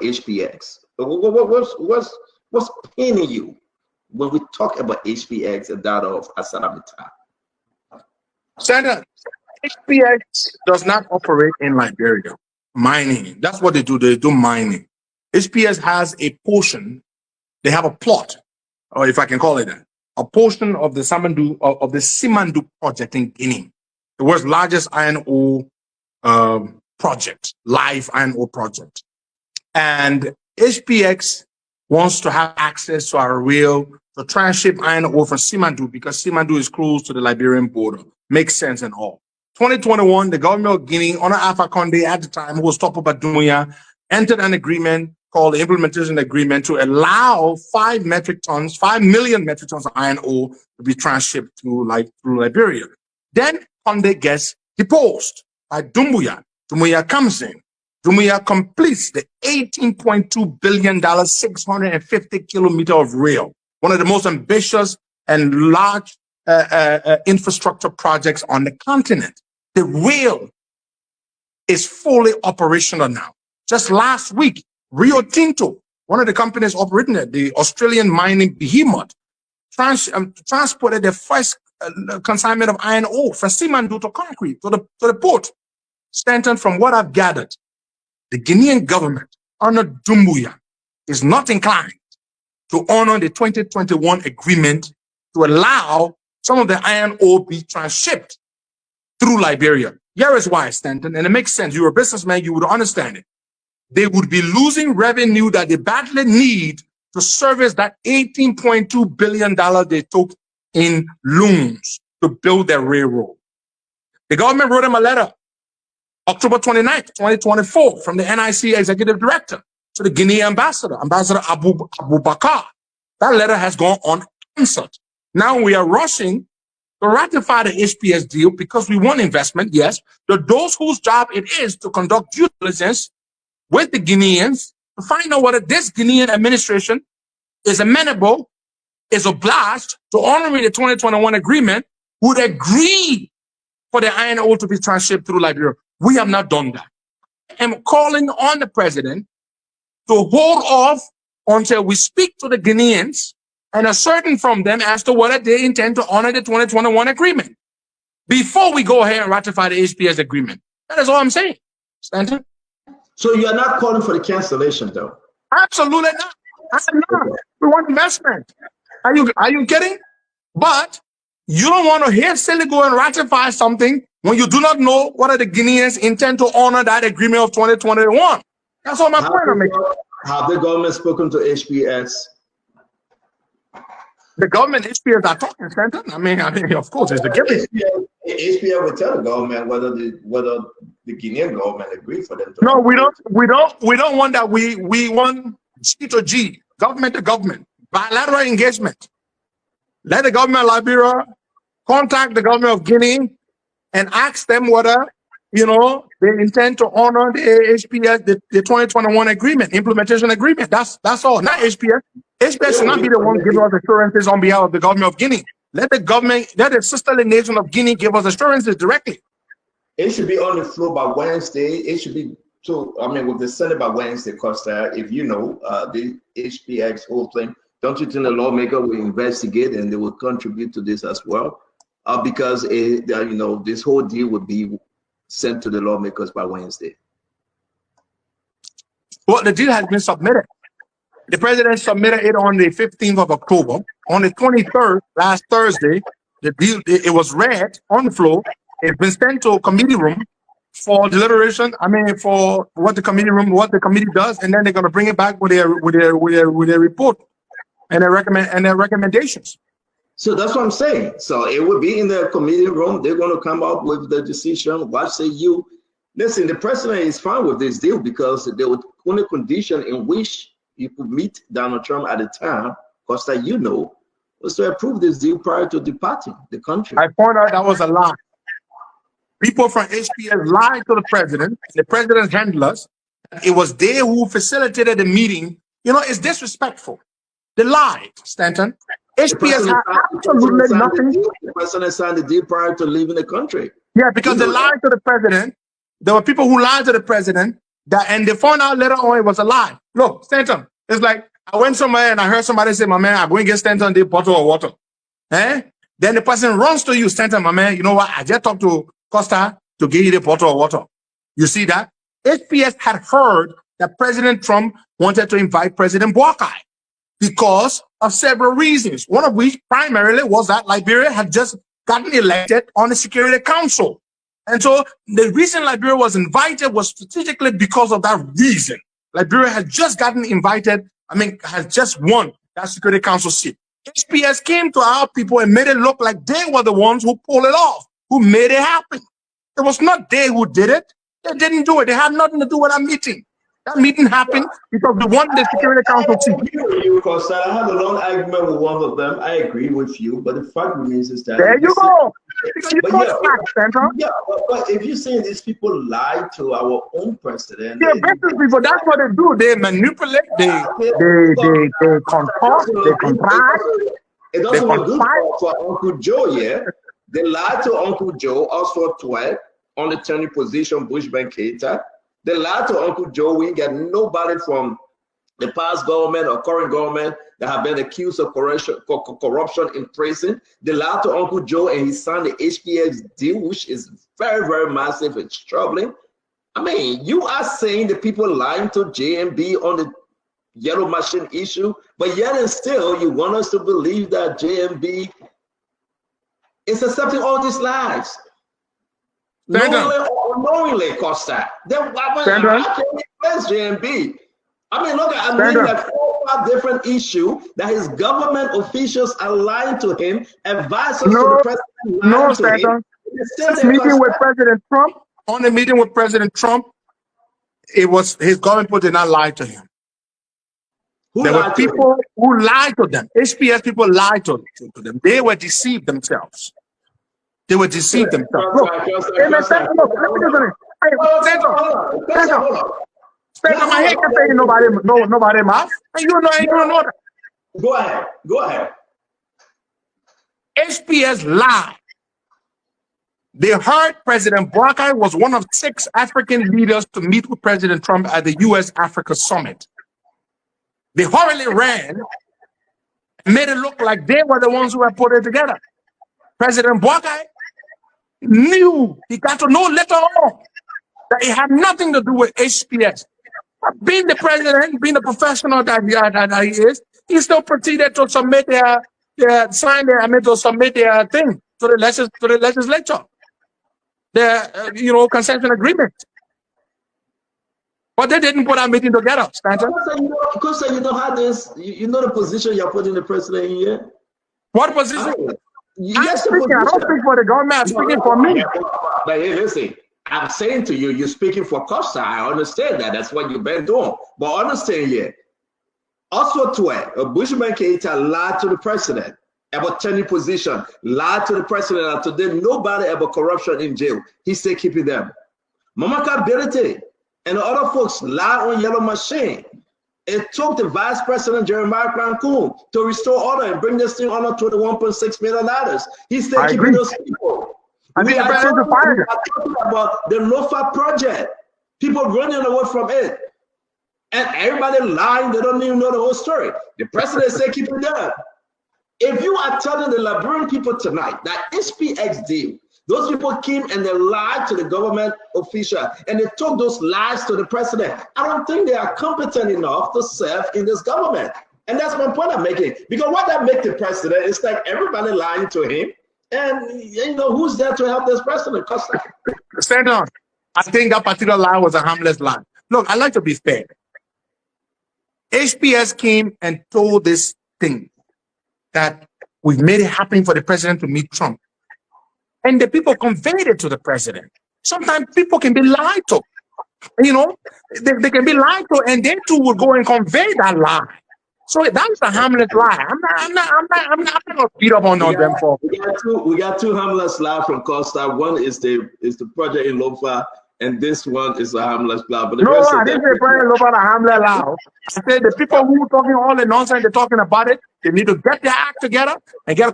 about HPX? What's pinning you when we talk about HPX and that of Asalamita? Senator, HPX does not operate in Liberia. Mining, that's what they do. They do mining. HPX has a portion, they have a plot, or if I can call it that, a portion of the Simandu project in Guinea, the world's largest iron ore project, live iron ore project. And HPX wants to have access to our rail to transship iron ore from Simandu because Simandu is close to the Liberian border. Makes sense and all. 2021, the government of Guinea, under Alpha Condé at the time, who was top of Dumbuya, entered an agreement called the Implementation Agreement to allow 5 million metric tons of iron ore to be transshipped through Liberia. Then Condé gets deposed by Dumbuya. Dumbuya comes in. Dumbuya completes the $18.2 billion, 650-kilometer of rail, one of the most ambitious and large infrastructure projects on the continent. The rail is fully operational now. Just last week, Rio Tinto, one of the companies operating it, the Australian mining behemoth, transported the first consignment of iron ore from Simandu to concrete to the port. Stanton, from what I've gathered, the Guinean government under Dumbuya is not inclined to honor the 2021 agreement to allow some of the iron ore be transshipped through Liberia. Here is why, Stanton, and it makes sense. You're a businessman, you would understand it. They would be losing revenue that they badly need to service that $18.2 billion they took in loans to build their railroad. The government wrote them a letter, October 29th, 2024, from the NIC executive director to the Guinea ambassador, Ambassador Abu Bakar. That letter has gone unanswered. Now we are rushing to ratify the HPS deal because we want investment, yes. Those whose job it is to conduct due diligence with the Guineans to find out whether this Guinean administration is amenable, is obliged to honoring the 2021 agreement, would agree for the iron ore to be transshipped through Liberia. We have not done that. I am calling on the president to hold off until we speak to the Guineans and ascertain from them as to whether they intend to honor the 2021 agreement before we go ahead and ratify the HPS agreement. That is all I'm saying, Stanton. So you are not calling for the cancellation, though? Absolutely not. I'm not. We want investment. Are you kidding? But you don't want to hastily go and ratify something when you do not know whether the Guineans intend to honor that agreement of 2021. That's all my point I'm making. Have the government spoken to HPX? The government, HPX are talking, Stanton. I mean, of course, it's the given. HPX will tell the government whether the Guinean government agrees for them to. No, we don't want that. We want G to G, government to government, bilateral engagement. Let the government of Liberia contact the government of Guinea and ask them whether, they intend to honor the HPS, the 2021 agreement, implementation agreement. That's all. Not HPS. HPS should not be the one giving us assurances on behalf of the government of Guinea. Let the sisterly nation of Guinea give us assurances directly. It should be on the floor by Wednesday. It should be with the Senate by Wednesday, Costa. If the HPX whole thing, don't you think the lawmaker will investigate and they will contribute to this as well? Because this whole deal would be sent to the lawmakers by Wednesday. Well, the deal has been submitted. The president submitted it on the 15th of October. On the 23rd, last Thursday, the deal, it was read on the floor. It's been sent to a committee room for deliberation. For what the committee does, and then they're going to bring it back with their report and their recommendations. So that's what I'm saying. So it will be in the committee room. They're going to come up with the decision. What say you? Listen, the president is fine with this deal because the only condition in which you could meet Donald Trump at the time, Costa, was to approve this deal prior to departing the country. I point out that was a lie. People from HPS lied to the president, the president's handlers. It was they who facilitated the meeting. It's disrespectful. They lied, Stanton. HPS had absolutely nothing. The president signed the deal prior to leaving the country. Yeah, because they lied to the president. There were people who lied to the president and they found out later on it was a lie. Look, Stanton, it's like I went somewhere and I heard somebody say, my man, I'm going to get Stanton the bottle of water. Eh? Then the person runs to you, Stanton, my man, you know what? I just talked to Costa to give you the bottle of water. You see that? HPX had heard that President Trump wanted to invite President Boakai because of several reasons, one of which primarily was that Liberia had just gotten elected on the Security Council. And so the reason Liberia was invited was strategically because of that reason. Liberia had just gotten invited, had just won that Security Council seat. HPX came to our people and made it look like they were the ones who pulled it off, who made it happen. It was not they who did it. They didn't do it. They had nothing to do with that meeting. That meeting happened because we won the Security Council seat. Because I had a long argument with one of them. I agree with you, but the fact remains is that there you go. But if you're saying these people lied to our own president, people, that's what they do. They manipulate, they contort, they contrive. It doesn't look good for Uncle Joe, yeah. They lied to Uncle Joe, also 12, on the turning position, Bushman Keita. They lied to Uncle Joe. We get nobody from the past government or current government that have been accused of corruption in prison. They lied to Uncle Joe and he signed the HPX deal, which is very, very massive. It's troubling. I mean, you are saying the people lying to JMB on the yellow machine issue, but yet and still you want us to believe that JMB is accepting all these lies. Knowingly or unknowingly, Costa. Then how can we place JMB? I mean, look, I'm reading like 4 or 5 different issues that his government officials are lying to him, advisors to the president lying to him. Meeting with President Trump, on the meeting with President Trump, it was his government did not lie to him. There were people who lied to them. HPX people lied to them. They were deceived themselves. They were deceived themselves. Look, let me just my head can say nobody mouth. And you don't know that. Go ahead. HPX lied. They heard President Boakai was one of 6 African leaders to meet with President Trump at the US-Africa Summit. They hurriedly ran and made it look like they were the ones who had put it together. President Boakai knew, he got to know later on that it had nothing to do with HPX. Being the president, being the professional that he is, he still proceeded to submit to submit their thing to the legislature, the consent agreement. But they didn't put our meeting together, Stanton. Because you don't have this, you know the position you're putting the president in here? What position? I don't speak for the government, I'm speaking for me. But hey, listen, I'm saying to you, you're speaking for Costa. I understand that. That's what you've been doing. But understand here, also Bushman Keita lied to the president about turning position, lied to the president, and today nobody about corruption in jail. He said keeping them. Mamaka Berete and the other folks lied on yellow machine. It took the Vice President Jeremiah Crancoon to restore order and bring this thing under $21.6 million. He said keeping those people. We are talking about the NOFA project. People running away from it. And everybody lying, they don't even know the whole story. The president said keep it down. If you are telling the Liberian people tonight that HPX deal, those people came and they lied to the government official and they took those lies to the president, I don't think they are competent enough to serve in this government. And that's one point I'm making. Because what that makes the president is like everybody lying to him. And who's there to help this president? Stand on. I think that particular lie was a harmless lie. Look, I like to be fair. HPX came and told this thing that we've made it happen for the president to meet Trump. And the people conveyed it to the president. Sometimes people can be lied to. They can be lied to, and they too will go and convey that lie. So that's a harmless lie. I'm not gonna beat up on them for. We got two harmless lies from Costa. One is the project in Lofa, and this one is a harmless lie. But I didn't say project in Lofa a harmless lie. I said the people who are talking all the nonsense, they're talking about it. They need to get their act together and get